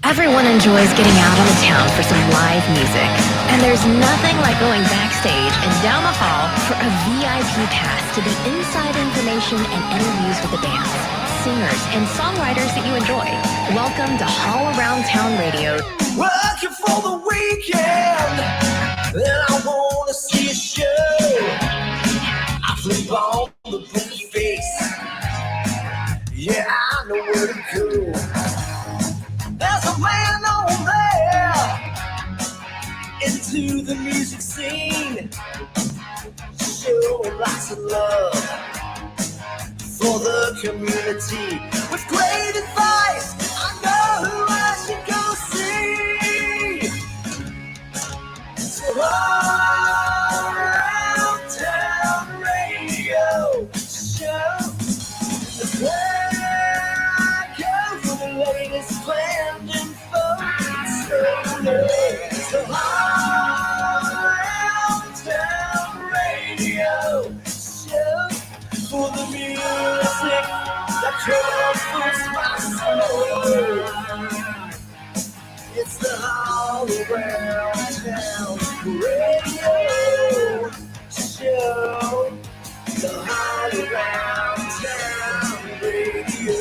Everyone enjoys getting out on the town for some live music. And there's nothing like going backstage and down the hall for a VIP pass to the inside information and interviews with the bands, singers, and songwriters that you enjoy. Welcome to All Around Town Radio. Working for the weekend, and I want to see a show. I flip on the pretty face. Yeah, I know where to go. There's a man on there into the music scene, showing lots of love for the community. With great advice, I know who I should go see. So all around town radio show is where I go for the latest band info. So all around town radio show for the music that comforts my soul. It's the All Around Town Radio Show. The All Around Town Radio.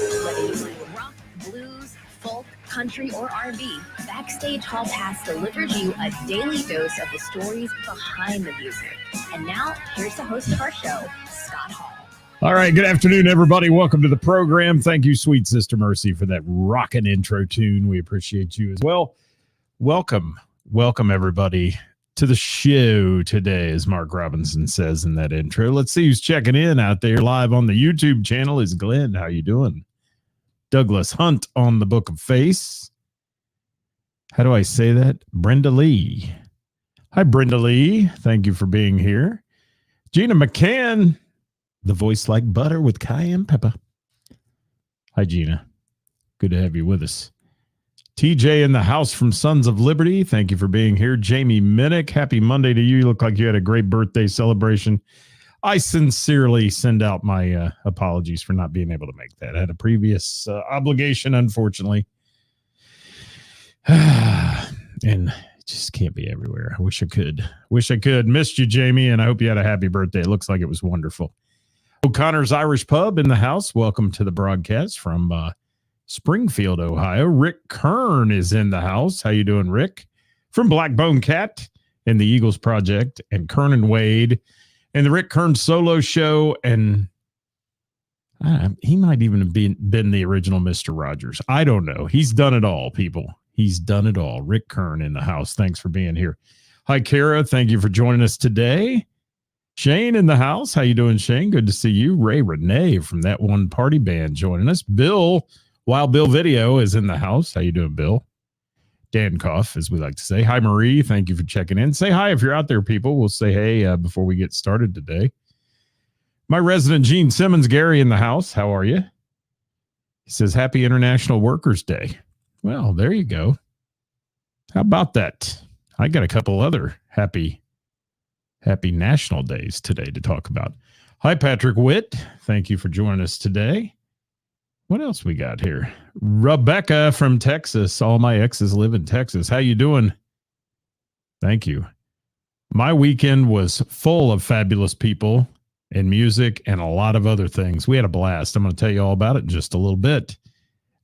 Rock, blues, folk, country, or R&B, Backstage Hall Pass delivers you a daily dose of the stories behind the music. And now, here's the host of our show, Scott Hall. All right, good afternoon, everybody. Welcome to the program. Thank you, Sweet Sister Mercy, for that rockin' intro tune. We appreciate you as well. Welcome, everybody, to the show today, as Mark Robinson says in that intro. Let's see who's checking in out there live on the YouTube channel. Is Glenn. How you doing? Douglas Hunt on the Book of Face. How do I say that? Brenda Lee. Hi, Brenda Lee. Thank you for being here. Gina McCann. The voice like butter with cayenne pepper. Hi, Gina. Good to have you with us. TJ in the house from Sons of Liberty. Thank you for being here. Jamie Minnick. Happy Monday to you. You look like you had a great birthday celebration. I sincerely send out my apologies for not being able to make that. I had a previous obligation, unfortunately. And it just can't be everywhere. I wish I could. Missed you, Jamie, and I hope you had a happy birthday. It looks like it was wonderful. O'Connor's Irish Pub in the house. Welcome to the broadcast from Springfield, Ohio. Rick Kern is in the house. How you doing, Rick? From Blackbone Cat and the Eagles Project and Kern and Wade and the Rick Kern Solo Show. And he might even have been the original Mr. Rogers. I don't know. He's done it all, people. He's done it all. Rick Kern in the house. Thanks for being here. Hi, Kara. Thank you for joining us today. Shane in the house. How you doing, Shane? Good to see you. Ray Renee from That One Party Band joining us. Bill, Wild Bill Video is in the house. How you doing, Bill? Dan Koff, as we like to say. Hi, Marie. Thank you for checking in. Say hi if you're out there, people. We'll say hey before we get started today. My resident Gene Simmons, Gary in the house. How are you? He says, Happy International Workers' Day. Well, there you go. How about that? I got a couple other happy national days today to talk about. Hi, Patrick Witt. Thank you for joining us today. What else we got here? Rebecca from Texas. All my exes live in Texas. How you doing? Thank you. My weekend was full of fabulous people and music and a lot of other things. We had a blast. I'm going to tell you all about it in just a little bit.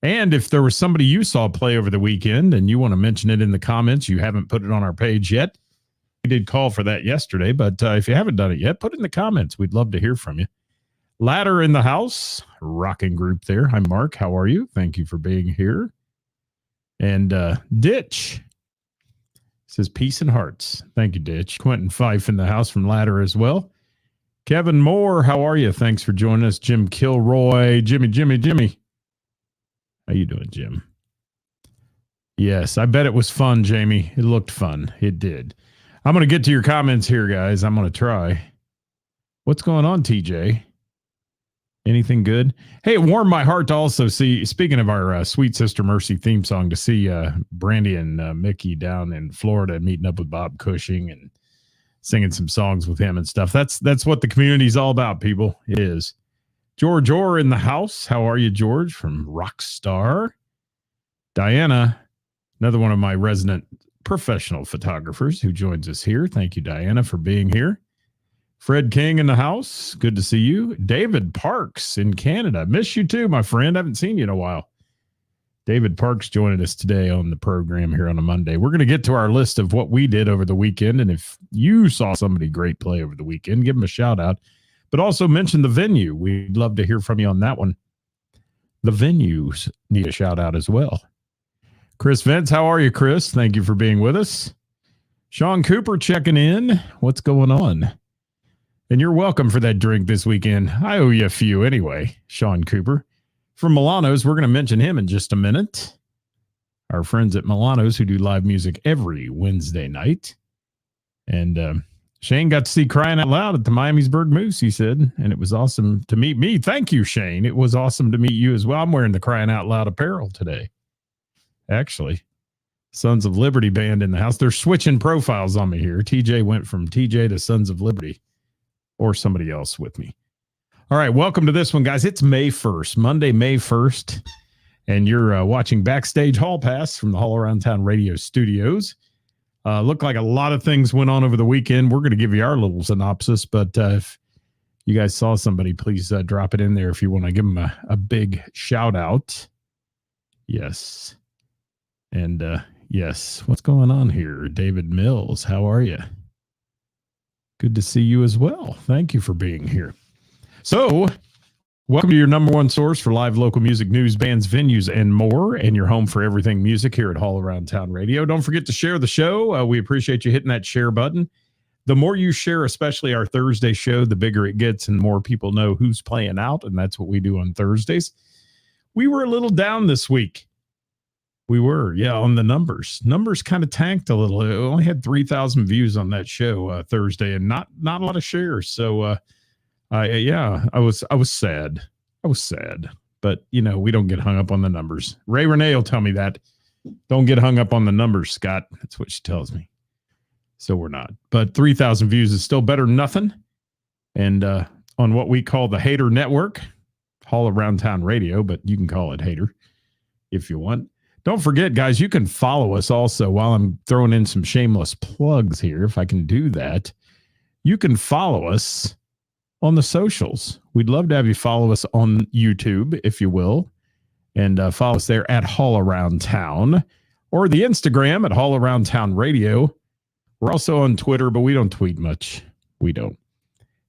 And if there was somebody you saw play over the weekend and you want to mention it in the comments, you haven't put it on our page yet. We did call for that yesterday, but if you haven't done it yet, put it in the comments. We'd love to hear from you. Ladder in the house, rocking group there. Hi, Mark. How are you? Thank you for being here. And Ditch says peace and hearts. Thank you, Ditch. Quentin Fife in the house from Ladder as well. Kevin Moore, how are you? Thanks for joining us. Jim Kilroy, Jimmy. How you doing, Jim? Yes, I bet it was fun, Jamie. It looked fun. It did. I'm going to get to your comments here, guys. I'm going to try. What's going on, TJ? Anything good? Hey, it warmed my heart to also see, speaking of our Sweet Sister Mercy theme song, to see Brandy and Mickey down in Florida meeting up with Bob Cushing and singing some songs with him and stuff. That's what the community's all about, people. It is. George Orr in the house. How are you, George? From Rockstar. Diana, Another one of my resident professional photographers who joins us here. Thank you, Diana, for being here. Fred King in the house. Good to see you. David Parks in Canada. Miss you too, my friend. I haven't seen you in a while. David Parks joining us today on the program here on a Monday. We're going to get to our list of what we did over the weekend. And if you saw somebody great play over the weekend, give them a shout out. But also mention the venue. We'd love to hear from you on that one. The venues need a shout out as well. Chris Vance, how are you, Chris? Thank you for being with us. Sean Cooper checking in. What's going on? And you're welcome for that drink this weekend. I owe you a few anyway, Sean Cooper. From Milano's, we're going to mention him in just a minute. Our friends at Milano's who do live music every Wednesday night. And Shane got to see Crying Out Loud at the Miamisburg Moose, he said, and it was awesome to meet me. Thank you, Shane. It was awesome to meet you as well. I'm wearing the Crying Out Loud apparel today. Actually, Sons of Liberty band in the house. They're switching profiles on me here. TJ went from TJ to Sons of Liberty or somebody else with me. All right, welcome to this one, guys. It's May 1st, Monday, May 1st, and you're watching Backstage Hall Pass from the Hall Around Town Radio Studios. Looked like a lot of things went on over the weekend. We're going to give you our little synopsis, but if you guys saw somebody, please drop it in there if you want to give them a big shout out. Yes. And yes, what's going on here? David Mills, how are you? Good to see you as well. Thank you for being here. So, welcome to your number one source for live local music news, bands, venues, and more, and your home for everything music here at Hall Around Town Radio. Don't forget to share the show. We appreciate you hitting that share button. The more you share, especially our Thursday show, the bigger it gets and more people know who's playing out, and that's what we do on Thursdays. We were a little down this week. We were, on the numbers. Numbers kind of tanked a little. It only had 3,000 views on that show Thursday, and not a lot of shares. So, I was sad. I was sad, but we don't get hung up on the numbers. Ray Renee will tell me that. Don't get hung up on the numbers, Scott. That's what she tells me. So we're not. But 3,000 views is still better than nothing. And on what we call the Hater Network, Hall Around Town Radio, but you can call it Hater if you want. Don't forget, guys, you can follow us also while I'm throwing in some shameless plugs here, if I can do that. You can follow us on the socials. We'd love to have you follow us on YouTube, if you will, and follow us there at Hall Around Town, or the Instagram at Hall Around Town Radio. We're also on Twitter, but we don't tweet much. We don't.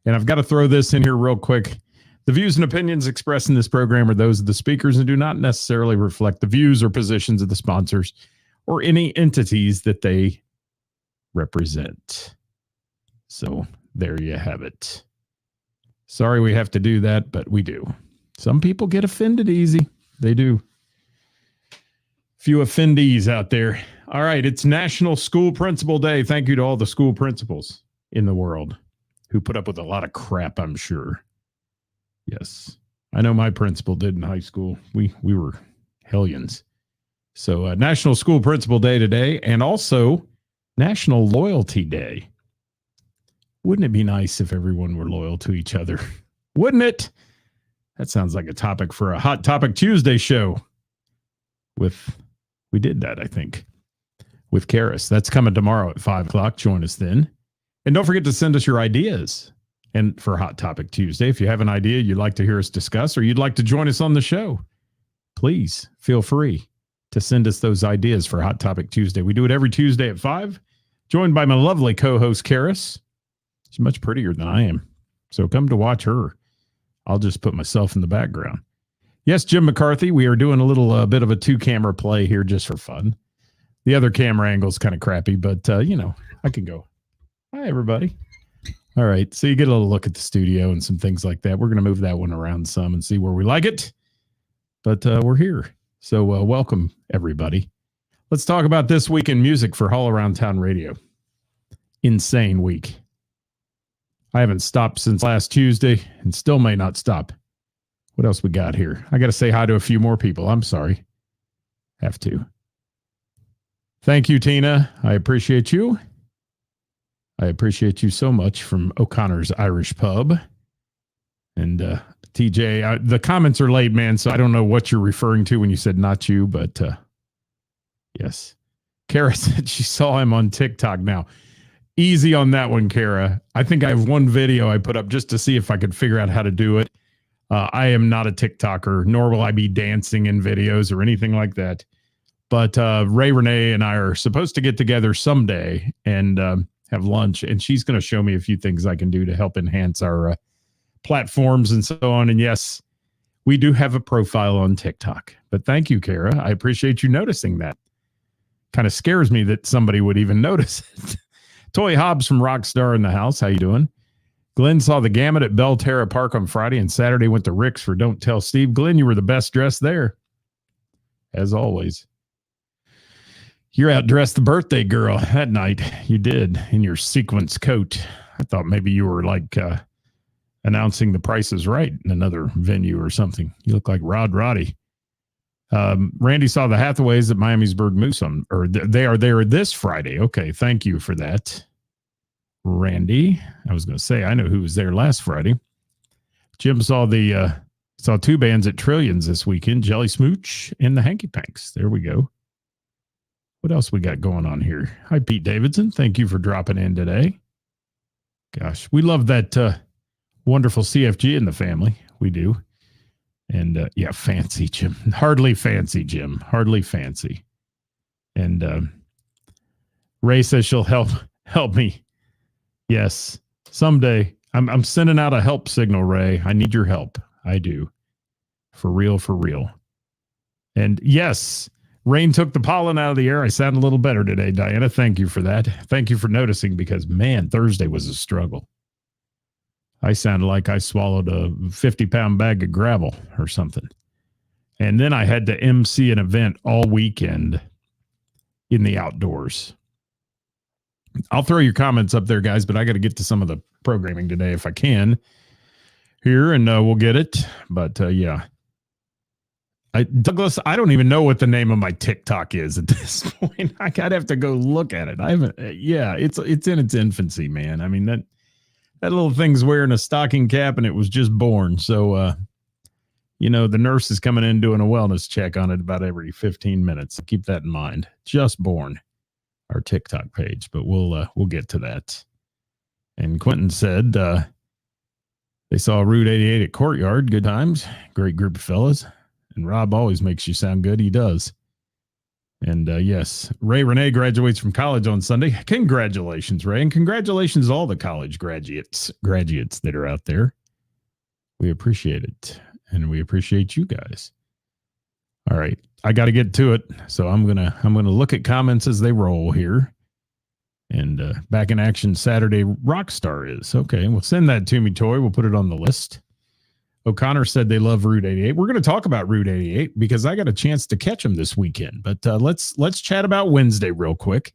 And I've got to throw this in here real quick. The views and opinions expressed in this program are those of the speakers and do not necessarily reflect the views or positions of the sponsors or any entities that they represent. So there you have it. Sorry we have to do that, but we do. Some people get offended easy. They do. Few offendees out there. All right, it's National School Principal Day. Thank you to all the school principals in the world who put up with a lot of crap, I'm sure. Yes. I know my principal did in high school. We were hellions. So National School Principal Day today, and also National Loyalty Day. Wouldn't it be nice if everyone were loyal to each other? Wouldn't it? That sounds like a topic for a Hot Topic Tuesday show. We did that, I think, with Karis. That's coming tomorrow at 5 o'clock. Join us then. And don't forget to send us your ideas. And for Hot Topic Tuesday, if you have an idea you'd like to hear us discuss or you'd like to join us on the show, please feel free to send us those ideas for Hot Topic Tuesday. We do it every Tuesday at 5, joined by my lovely co-host, Karis. She's much prettier than I am, so come to watch her. I'll just put myself in the background. Yes, Jim McCarthy, we are doing a little bit of a 2-camera play here just for fun. The other camera angle's kind of crappy, but, I can go. Hi, everybody. All right, so you get a little look at the studio and some things like that. We're going to move that one around some and see where we like it. But we're here. So welcome, everybody. Let's talk about this week in music for Hall Around Town Radio. Insane week. I haven't stopped since last Tuesday and still may not stop. What else we got here? I got to say hi to a few more people. I'm sorry. Have to. Thank you, Tina. I appreciate you. I appreciate you so much from O'Connor's Irish Pub. And TJ, the comments are late, man, so I don't know what you're referring to when you said not you, but yes. Kara said she saw him on TikTok now. Easy on that one, Kara. I think I have one video I put up just to see if I could figure out how to do it. I am not a TikToker, nor will I be dancing in videos or anything like that. But Ray Renee and I are supposed to get together someday and have lunch, and she's going to show me a few things I can do to help enhance our platforms and so on. And yes, we do have a profile on TikTok. But thank you, Kara. I appreciate you noticing that. Kind of scares me that somebody would even notice it. Toy Hobbs from Rockstar in the house. How you doing? Glenn saw the Gamut at Belterra Park on Friday, and Saturday went to Rick's for Don't Tell Steve. Glenn, you were the best dressed there, as always. You're outdressed the birthday girl that night. You did, in your sequence coat. I thought maybe you were like announcing The Price is Right in another venue or something. You look like Rod Roddy. Randy saw the Hathaways at Miamisburg Moose they are there this Friday. Okay, thank you for that, Randy. I was going to say, I know who was there last Friday. Jim saw saw two bands at Trillions this weekend, Jelly Smooch and the Hanky Panks. There we go. What else we got going on here? Hi, Pete Davidson. Thank you for dropping in today. Gosh, we love that wonderful CFG in the family. We do. And yeah, fancy Jim. Hardly fancy, Jim. Hardly fancy. And Ray says she'll help me. Yes, someday. I'm sending out a help signal, Ray. I need your help. I do. For real, for real. And yes, rain took the pollen out of the air. I sound a little better today, Diana. Thank you for that. Thank you for noticing, because, man, Thursday was a struggle. I sounded like I swallowed a 50-pound bag of gravel or something. And then I had to MC an event all weekend in the outdoors. I'll throw your comments up there, guys, but I got to get to some of the programming today if I can here, and we'll get it. But yeah. Douglas, I don't even know what the name of my TikTok is at this point. I'd have to go look at it. I haven't. Yeah, it's in its infancy, man. I mean, that little thing's wearing a stocking cap and it was just born. So, the nurse is coming in doing a wellness check on it about every 15 minutes. So keep that in mind. Just born, our TikTok page, but we'll get to that. And Quentin said they saw Route 88 at Courtyard. Good times. Great group of fellas. And Rob always makes you sound good. He does. And yes, Ray Renee graduates from college on Sunday. Congratulations, Ray. And congratulations to all the college graduates that are out there. We appreciate it. And we appreciate you guys. All right. I got to get to it. So I'm going to look at comments as they roll here. And back in action Saturday, Rockstar is. Okay. Well, send that to me, Toy. We'll put it on the list. O'Connor said they love Route 88. We're going to talk about Route 88 because I got a chance to catch them this weekend. But let's chat about Wednesday real quick.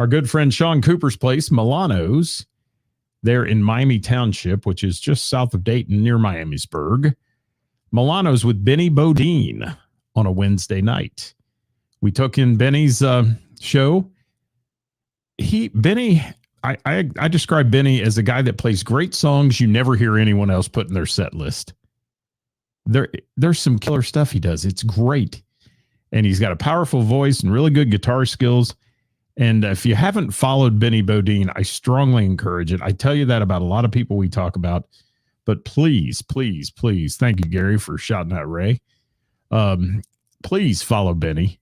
Our good friend Sean Cooper's place, Milano's, there in Miami Township, which is just south of Dayton near Miamisburg. Milano's with Benny Bodine on a Wednesday night. We took in Benny's show. I describe Benny as a guy that plays great songs you never hear anyone else put in their set list. There's some killer stuff he does. It's great. And he's got a powerful voice and really good guitar skills. And if you haven't followed Benny Bodine, I strongly encourage it. I tell you that about a lot of people we talk about. But please, please, please, thank you, Gary, for shouting out Ray. Please follow Benny.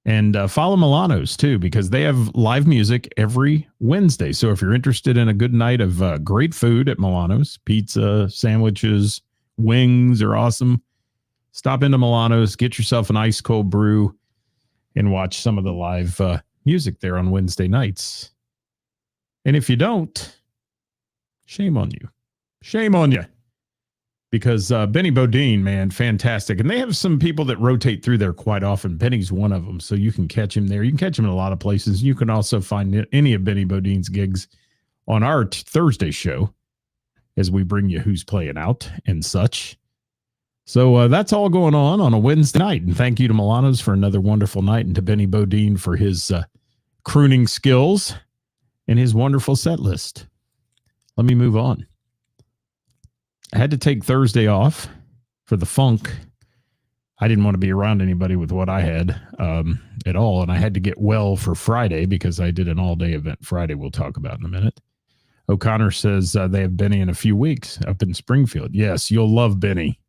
And follow Milano's, too, because they have live music every Wednesday. So if you're interested in a good night of great food at Milano's, pizza, sandwiches, wings are awesome. Stop into Milano's, get yourself an ice cold brew, and watch some of the live music there on Wednesday nights. And if you don't, shame on you. Shame on you. Because Benny Bodine, man, fantastic. And they have some people that rotate through there quite often. Benny's one of them, so you can catch him there. You can catch him in a lot of places. You can also find any of Benny Bodine's gigs on our Thursday show as we bring you who's playing out and such. So that's all going on a Wednesday night. And thank you to Milano's for another wonderful night, and to Benny Bodine for his crooning skills and his wonderful set list. Let me move on. I had to take Thursday off for the funk. I didn't want to be around anybody with what I had at all. And I had to get well for Friday because I did an all-day event Friday we'll talk about in a minute. O'Connor says they have Benny in a few weeks up in Springfield. Yes, you'll love Benny.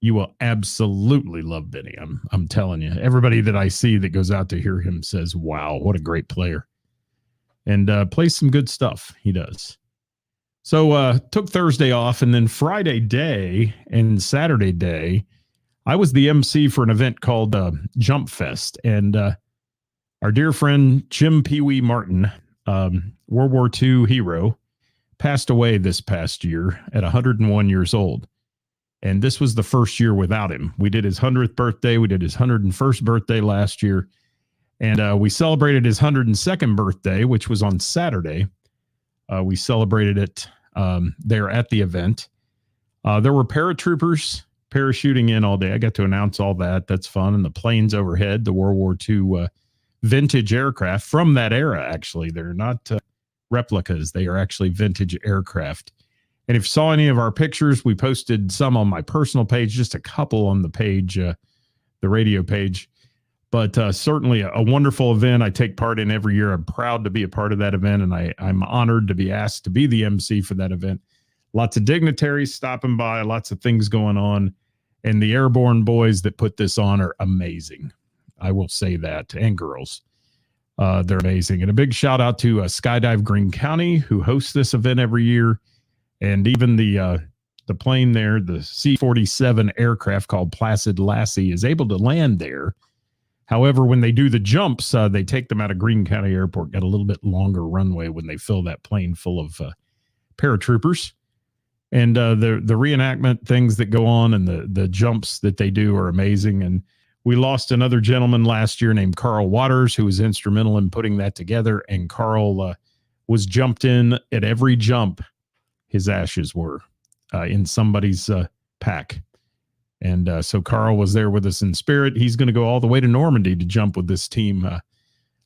You will absolutely love Benny. I'm telling you. Everybody that I see that goes out to hear him says, wow, what a great player. And plays some good stuff. He does. So took Thursday off, and then Friday day and Saturday day, I was the MC for an event called Jump Fest. And our dear friend Jim Pee Wee Martin, World War II hero, passed away this past year at 101 years old. And this was the first year without him. We did his 100th birthday. We did his 101st birthday last year. And we celebrated his 102nd birthday, which was on Saturday. We celebrated it there at the event. There were paratroopers parachuting in all day. I got to announce all that. That's fun. And the planes overhead, the World War II vintage aircraft from that era, actually. They're not replicas. They are actually vintage aircraft. And if you saw any of our pictures, we posted some on my personal page, just a couple on the page, the radio page. But certainly a wonderful event I take part in every year. I'm proud to be a part of that event, and I'm honored to be asked to be the MC for that event. Lots of dignitaries stopping by, lots of things going on. And the airborne boys that put this on are amazing. I will say that, and girls. They're amazing. And a big shout out to Skydive Greene County, who hosts this event every year. And even the plane there, the C-47 aircraft called Placid Lassie, is able to land there. However, when they do the jumps, they take them out of Greene County Airport, got a little bit longer runway when they fill that plane full of paratroopers. And the reenactment things that go on and the jumps that they do are amazing. And we lost another gentleman last year named Carl Waters, who was instrumental in putting that together. And Carl was jumped in at every jump. His ashes were in somebody's pack. And so Carl was there with us in spirit. He's going to go all the way to Normandy to jump with this team.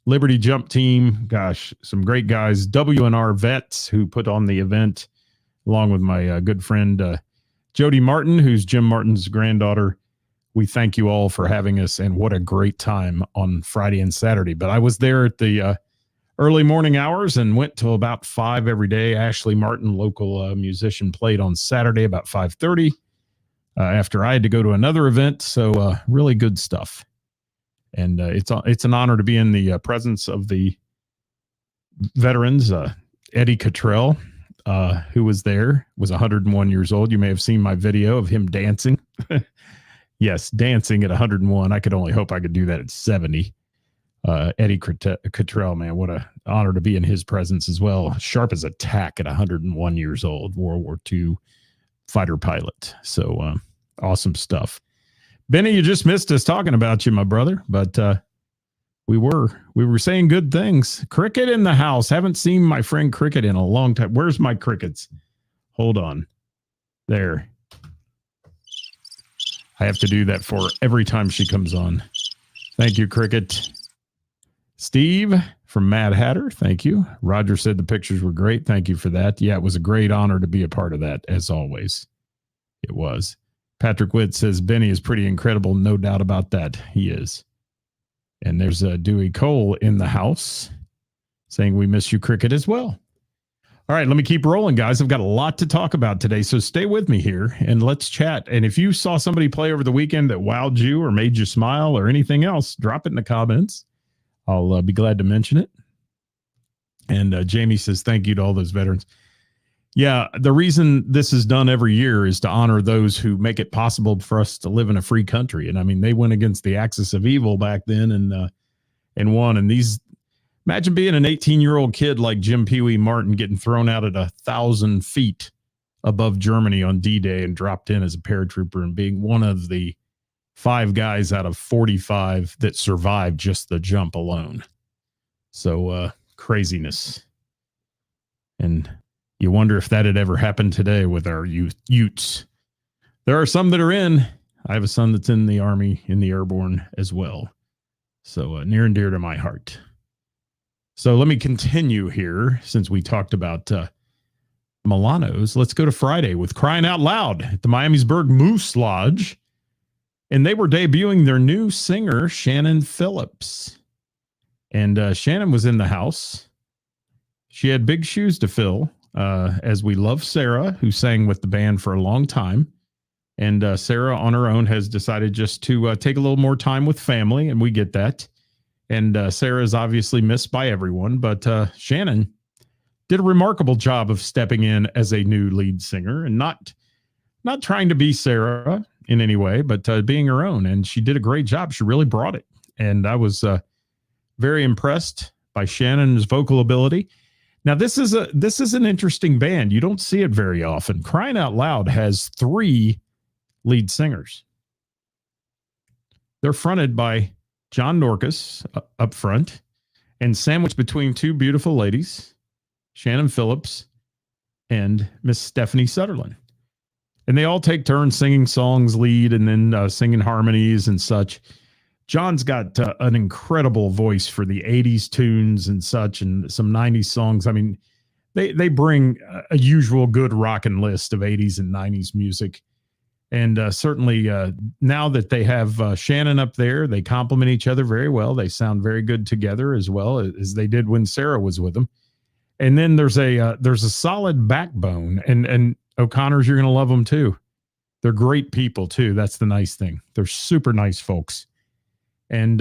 Liberty Jump Team. Gosh, some great guys. W&R Vets, who put on the event, along with my good friend Jody Martin, who's Jim Martin's granddaughter. We thank you all for having us, and what a great time on Friday and Saturday. But I was there at the early morning hours and went till about 5 every day. Ashley Martin, local musician, played on Saturday about 5:30 after I had to go to another event. So really good stuff. And it's an honor to be in the presence of the veterans. Eddie Cottrell, who was there, was 101 years old. You may have seen my video of him dancing. Yes, dancing at 101. I could only hope I could do that at 70. Eddie Cottrell, man, what an honor to be in his presence as well. Sharp as a tack at 101 years old, World War II fighter pilot. So awesome stuff. Benny, you just missed us talking about you, my brother, but we were saying good things. Cricket in the house. Haven't seen my friend Cricket in a long time. Where's my crickets? Hold on. There. I have to do that for her every time she comes on. Thank you, Cricket. Steve from Mad Hatter, thank you. Roger said the pictures were great. Thank you for that. Yeah, it was a great honor to be a part of that, as always. It was. Patrick Witt says Benny is pretty incredible. No doubt about that. He is. And there's Dewey Cole in the house saying we miss you, Cricket, as well. All right, let me keep rolling, guys. I've got a lot to talk about today, so stay with me here and let's chat. And if you saw somebody play over the weekend that wowed you or made you smile or anything else, drop it in the comments. I'll be glad to mention it. And Jamie says, thank you to all those veterans. Yeah, the reason this is done every year is to honor those who make it possible for us to live in a free country. And I mean, they went against the axis of evil back then and won. And imagine being an 18-year-old kid like Jim Pee Wee Martin getting thrown out at 1,000 feet above Germany on D-Day and dropped in as a paratrooper and being one of the 5 guys out of 45 that survived just the jump alone. So craziness. And you wonder if that had ever happened today with our Utes. There are some that are in. I have a son that's in the Army, in the Airborne as well. So near and dear to my heart. So let me continue here since we talked about Milanos. Let's go to Friday with Crying Out Loud at the Miamisburg Moose Lodge. And they were debuting their new singer, Shannon Phillips. And Shannon was in the house. She had big shoes to fill, as we love Sarah, who sang with the band for a long time. And Sarah, on her own, has decided just to take a little more time with family, and we get that. And Sarah is obviously missed by everyone, but Shannon did a remarkable job of stepping in as a new lead singer, and not trying to be Sarah in any way, but being her own. And she did a great job. She really brought it. And I was very impressed by Shannon's vocal ability. Now, this is an interesting band. You don't see it very often. Crying Out Loud has 3 lead singers. They're fronted by John Norkus up front, and sandwiched between 2 beautiful ladies, Shannon Phillips and Miss Stephanie Sutherland. And they all take turns singing songs lead and then singing harmonies and such. John's got an incredible voice for the 80s tunes and such, and some 90s songs. I mean, they bring a usual good rockin' list of 80s and 90s music. And certainly now that they have Shannon up there, they complement each other very well. They sound very good together as well as they did when Sarah was with them. And then there's a solid backbone, and O'Connors, you're going to love them too. They're great people too. That's the nice thing. They're super nice folks. And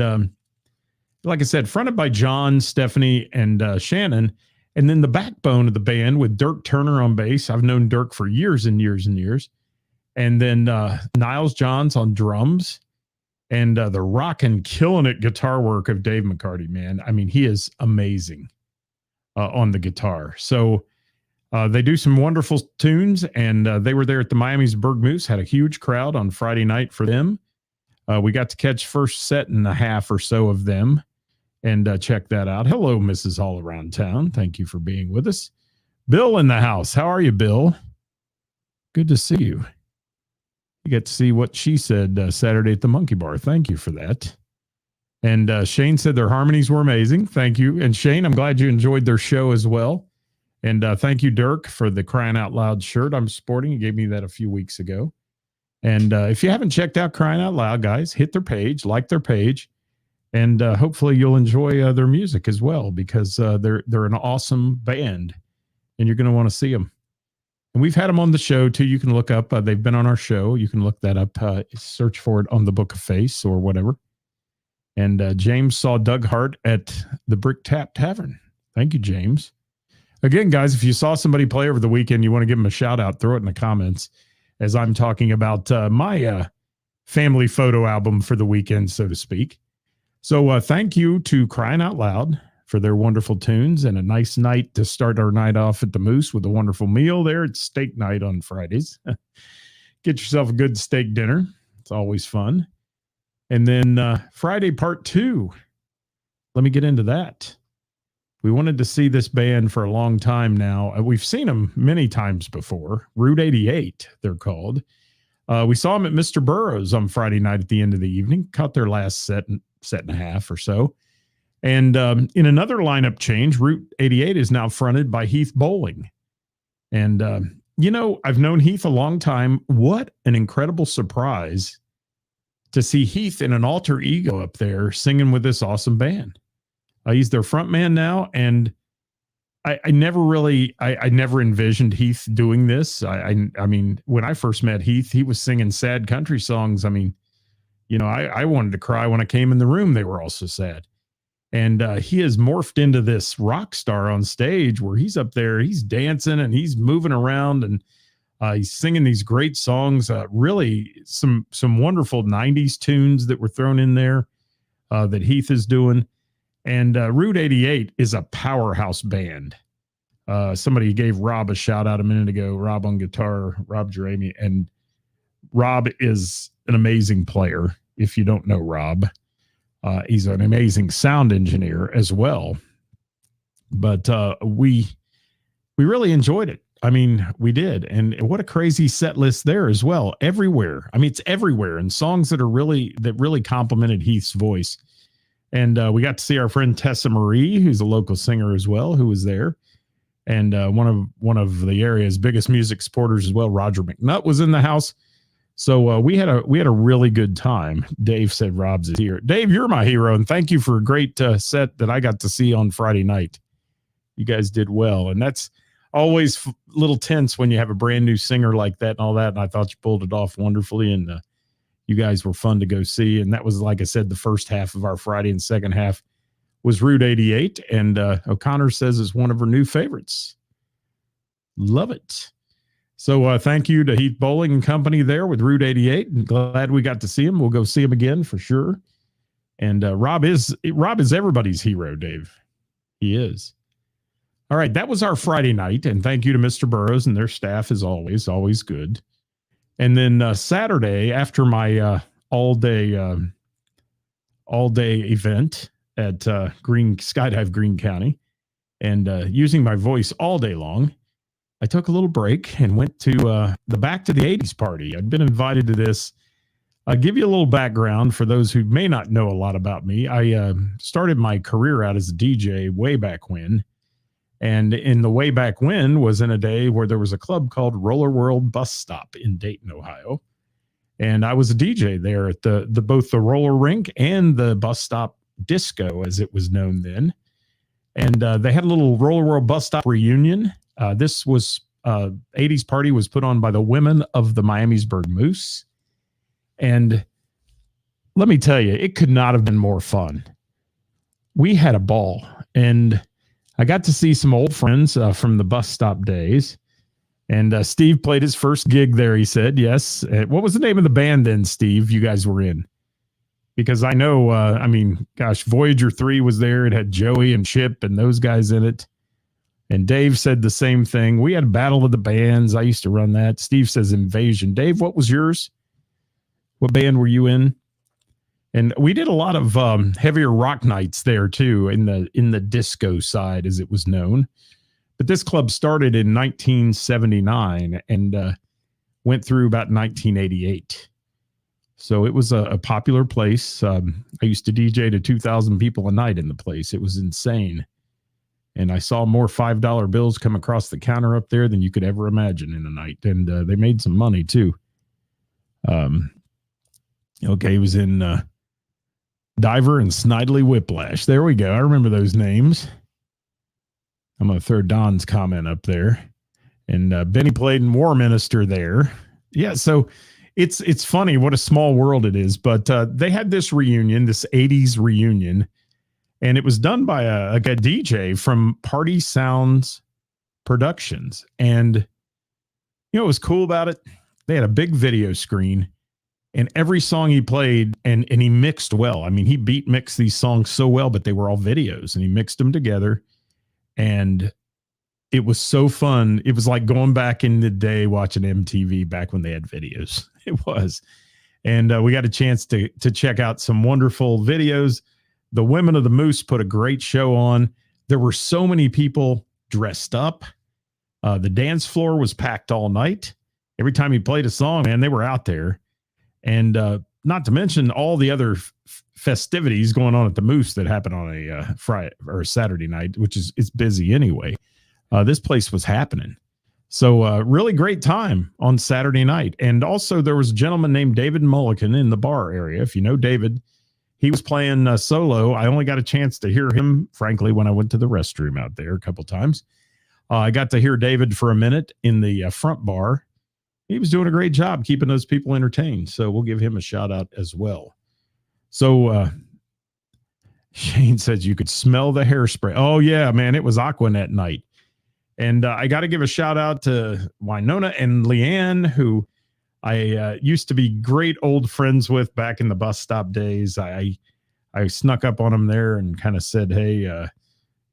like I said, fronted by John, Stephanie, and Shannon. And then the backbone of the band with Dirk Turner on bass. I've known Dirk for years and years and years. And then Niles Johns on drums. And the rockin', killing it guitar work of Dave McCarty, man. I mean, he is amazing on the guitar. So they do some wonderful tunes, and they were there at the Miamisburg Moose, had a huge crowd on Friday night for them. We got to catch first set and a half or so of them, and check that out. Hello, Mrs. All Around Town. Thank you for being with us. Bill in the house. How are you, Bill? Good to see you. You get to see what she said Saturday at the Monkey Bar. Thank you for that. And Shane said their harmonies were amazing. Thank you. And Shane, I'm glad you enjoyed their show as well. And thank you, Dirk, for the Crying Out Loud shirt I'm sporting. You gave me that a few weeks ago. And if you haven't checked out Crying Out Loud, guys, hit their page, like their page, and hopefully you'll enjoy their music as well, because they're an awesome band, and you're going to want to see them. And we've had them on the show too. You can look up. They've been on our show. You can look that up. Search for it on the Book of Face or whatever. And James saw Doug Hart at the Brick Tap Tavern. Thank you, James. Again, guys, if you saw somebody play over the weekend, you want to give them a shout out, throw it in the comments as I'm talking about my family photo album for the weekend, so to speak. So thank you to Crying Out Loud for their wonderful tunes, and a nice night to start our night off at the Moose with a wonderful meal there. It's steak night on Fridays. Get yourself a good steak dinner. It's always fun. And then Friday part 2. Let me get into that. We wanted to see this band for a long time now. We've seen them many times before. Route 88, they're called. We saw them at Mr. Burroughs on Friday night at the end of the evening. Caught their last set and a half or so. And in another lineup change, Route 88 is now fronted by Heath Bowling. And, I've known Heath a long time. What an incredible surprise to see Heath in an alter ego up there singing with this awesome band. He's their front man now, and I never envisioned Heath doing this. I mean, when I first met Heath, he was singing sad country songs. I mean, I wanted to cry when I came in the room. They were all so sad. And he has morphed into this rock star on stage where he's up there, he's dancing and he's moving around, and he's singing these great songs. Really some wonderful 90s tunes that were thrown in there that Heath is doing. And Route 88 is a powerhouse band. Somebody gave Rob a shout out a minute ago, Rob on guitar, Rob Jeremy. And Rob is an amazing player. If you don't know Rob, he's an amazing sound engineer as well. But we really enjoyed it. I mean, we did. And what a crazy set list there as well. Everywhere. I mean, it's everywhere. And songs that really complimented Heath's voice. And we got to see our friend Tessa Marie, who's a local singer as well, who was there. And one of the area's biggest music supporters as well, Roger McNutt, was in the house. So we had a really good time. Dave said Rob's is here. Dave, you're my hero, and thank you for a great set that I got to see on Friday night. You guys did well, and that's always a little tense when you have a brand new singer like that and all that. And I thought you pulled it off wonderfully, and you guys were fun to go see. And that was, like I said, the first half of our Friday, and second half was Route 88, and O'Connor says it's one of her new favorites. Love it. So thank you to Heath Bowling and Company there with Route 88. And glad we got to see him. We'll go see him again for sure. And Rob is everybody's hero, Dave. He is. All right, that was our Friday night. And thank you to Mr. Burroughs and their staff as always good. And then Saturday, after my all-day event at Skydive Greene County, and using my voice all day long, I took a little break and went to the Back to the 80s party. I'd been invited to this. I'll give you a little background for those who may not know a lot about me. I started my career out as a DJ way back when. And in the way back when was in a day where there was a club called Roller World Bus Stop in Dayton, Ohio. And I was a DJ there at both the roller rink and the bus stop disco, as it was known then. And they had a little Roller World Bus Stop reunion. This was 80s party was put on by the women of the Miamisburg Moose. And let me tell you, it could not have been more fun. We had a ball, and I got to see some old friends from the bus stop days. And Steve played his first gig there, he said. Yes. What was the name of the band then, Steve, you guys were in? Because I know, Voyager 3 was there. It had Joey and Chip and those guys in it. And Dave said the same thing. We had a battle of the bands. I used to run that. Steve says Invasion. Dave, what was yours? What band were you in? And we did a lot of heavier rock nights there too, in the disco side, as it was known. But this club started in 1979 and went through about 1988. So it was a popular place. I used to DJ to 2,000 people a night in the place. It was insane. And I saw more $5 bills come across the counter up there than you could ever imagine in a night. And they made some money too. Okay, he was in Diver and Snidely Whiplash. There we go. I remember those names. I'm going to throw Don's comment up there. And Benny played in War Minister there. Yeah, so it's funny what a small world it is. But they had this reunion, this 80s reunion. And it was done by a DJ from Party Sounds Productions. And you know what was cool about it? They had a big video screen, and every song he played, and he mixed well. I mean, he beat mixed these songs so well, but they were all videos, and he mixed them together. And it was so fun. It was like going back in the day watching MTV back when they had videos. It was. And we got a chance to check out some wonderful videos. The Women of the Moose put a great show on. There were so many people dressed up. The dance floor was packed all night. Every time he played a song, man, they were out there. And not to mention all the other festivities going on at the Moose that happen on a Friday or Saturday night, which is busy anyway. This place was happening. So really great time on Saturday night. And also there was a gentleman named David Mulligan in the bar area. If you know David, he was playing solo. I only got a chance to hear him, frankly, when I went to the restroom out there a couple times. I got to hear David for a minute in the front bar. He was doing a great job keeping those people entertained. So we'll give him a shout out as well. So Shane says you could smell the hairspray. Oh, yeah, man, it was Aquanet night. And I got to give a shout out to Winona and Leanne, who I used to be great old friends with back in the bus stop days. I snuck up on them there and kind of said, hey,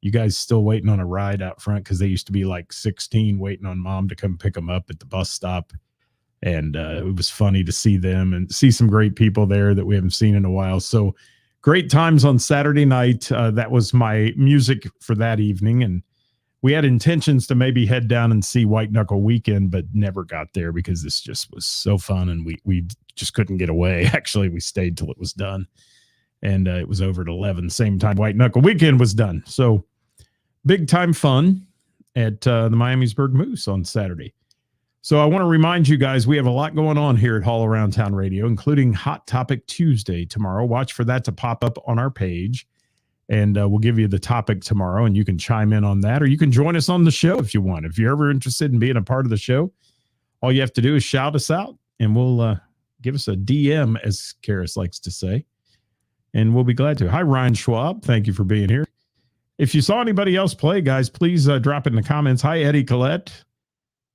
you guys still waiting on a ride out front? Because they used to be like 16 waiting on mom to come pick them up at the bus stop. And it was funny to see them and see some great people there that we haven't seen in a while. So great times on Saturday night. That was my music for that evening. And we had intentions to maybe head down and see White Knuckle Weekend, but never got there because this just was so fun. And we just couldn't get away. Actually, we stayed till it was done. And it was over at 11, same time White Knuckle Weekend was done. So big time fun at the Miamisburg Moose on Saturday. So I want to remind you guys, we have a lot going on here at All Around Town Radio, including Hot Topic Tuesday tomorrow. Watch for that to pop up on our page, and we'll give you the topic tomorrow, and you can chime in on that, or you can join us on the show if you want. If you're ever interested in being a part of the show, all you have to do is shout us out, and we'll give us a DM, as Karis likes to say, and we'll be glad to. Hi, Ryan Schwab. Thank you for being here. If you saw anybody else play, guys, please drop it in the comments. Hi, Eddie Collette.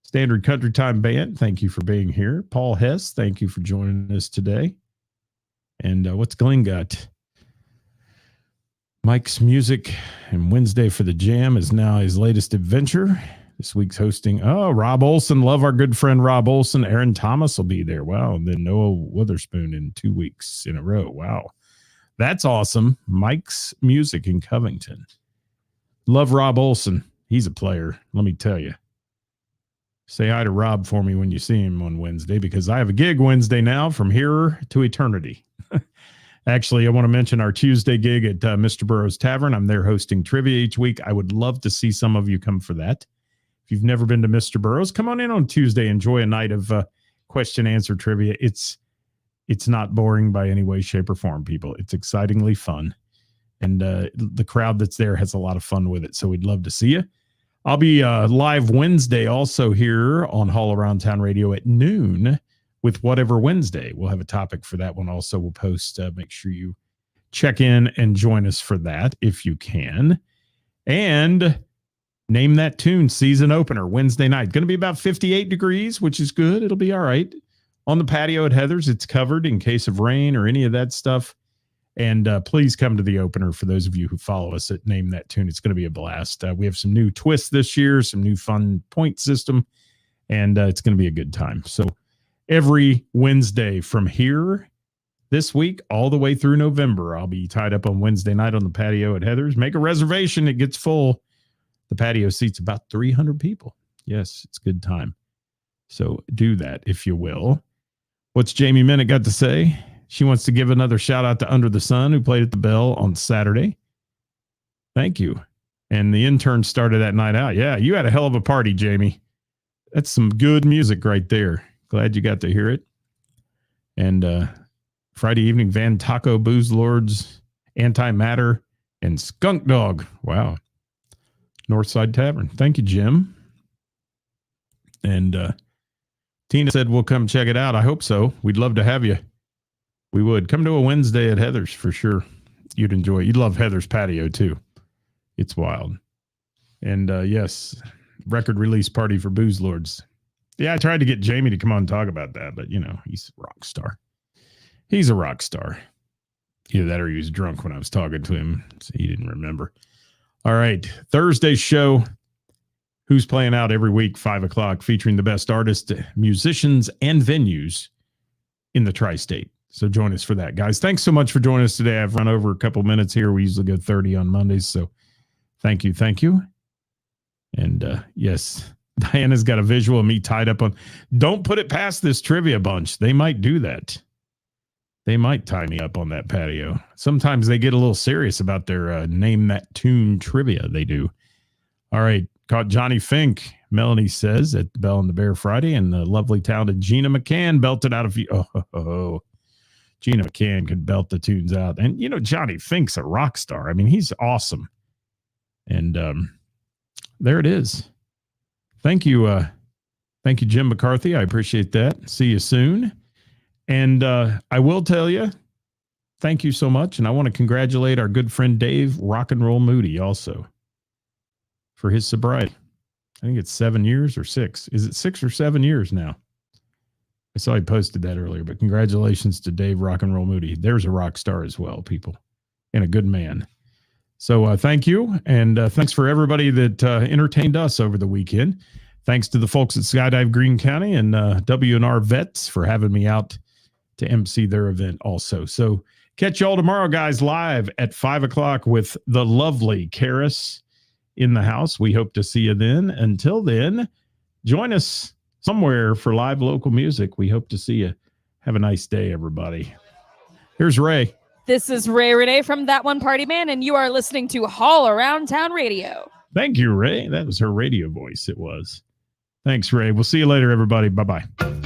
Standard Country Time Band, thank you for being here. Paul Hess, thank you for joining us today. And what's Glenn got? Mike's Music and Wednesday for the Jam is now his latest adventure. This week's hosting. Oh, Rob Olson. Love our good friend Rob Olson. Aaron Thomas will be there. Wow. And then Noah Witherspoon in 2 weeks in a row. Wow. That's awesome. Mike's Music in Covington. Love Rob Olson. He's a player, let me tell you. Say hi to Rob for me when you see him on Wednesday, because I have a gig Wednesday now from here to eternity. Actually, I want to mention our Tuesday gig at Mr. Burroughs Tavern. I'm there hosting trivia each week. I would love to see some of you come for that. If you've never been to Mr. Burroughs, come on in on Tuesday. Enjoy a night of question answer trivia. It's not boring by any way, shape, or form, people. It's excitingly fun. And the crowd that's there has a lot of fun with it. So we'd love to see you. I'll be live Wednesday also here on All Around Town Radio at noon with Whatever Wednesday. We'll have a topic for that one also. We'll post. Make sure you check in and join us for that if you can. And Name That Tune season opener Wednesday night. Going to be about 58 degrees, which is good. It'll be all right. On the patio at Heather's, it's covered in case of rain or any of that stuff. And please come to the opener for those of you who follow us at Name That Tune. It's going to be a blast. We have some new twists this year, some new fun point system, and it's going to be a good time. So every Wednesday from here this week all the way through November, I'll be tied up on Wednesday night on the patio at Heather's. Make a reservation. It gets full. The patio seats about 300 people. Yes, it's a good time. So do that if you will. What's Jamie Minnick got to say? She wants to give another shout out to Under the Sun, who played at the Bell on Saturday. Thank you. And the intern started that night out. Yeah, you had a hell of a party, Jamie. That's some good music right there. Glad you got to hear it. And Friday evening, Van Taco, Booze Lords, Antimatter, and Skunk Dog. Wow. Northside Tavern. Thank you, Jim. And Tina said we'll come check it out. I hope so. We'd love to have you. We would. Come to a Wednesday at Heather's for sure. You'd enjoy it. You'd love Heather's patio too. It's wild. And yes, record release party for Booze Lords. Yeah, I tried to get Jamie to come on and talk about that, but you know, he's a rock star. He's a rock star. Either that or he was drunk when I was talking to him, so he didn't remember. All right, Thursday's show. Who's playing out every week, 5 o'clock, featuring the best artists, musicians, and venues in the tri-state. So join us for that, guys. Thanks so much for joining us today. I've run over a couple minutes here. We usually go 30 on Mondays. So thank you. Thank you. And yes, Diana's got a visual of me tied up on. Don't put it past this trivia bunch. They might do that. They might tie me up on that patio. Sometimes they get a little serious about their Name That Tune trivia. They do. All right. Caught Johnny Fink, Melanie says, at the Bell and the Bear Friday. And the lovely talented Gina McCann belted out a few. Oh. Gina McCann could belt the tunes out. And, you know, Johnny Fink's a rock star. I mean, he's awesome. And there it is. Thank you. Thank you, Jim McCarthy. I appreciate that. See you soon. And I will tell you, thank you so much. And I want to congratulate our good friend Dave Rock and Roll Moody also for his sobriety. I think it's 7 years or 6. Is it 6 or 7 years now? I saw he posted that earlier, but congratulations to Dave Rock and Roll Moody. There's a rock star as well, people, and a good man. So thank you. And thanks for everybody that entertained us over the weekend. Thanks to the folks at Skydive Greene County and W&R Vets for having me out to MC their event also. So catch y'all tomorrow, guys, live at 5 o'clock with the lovely Karis in the house. We hope to see you then. Until then, join us somewhere for live local music. We hope to see you. Have a nice day, everybody. Here's Ray. This is Ray Renee from That One Party Man, and you are listening to All Around Town Radio. Thank you, Ray. That was her radio voice. It was. Thanks, Ray. We'll see you later, everybody. Bye-bye.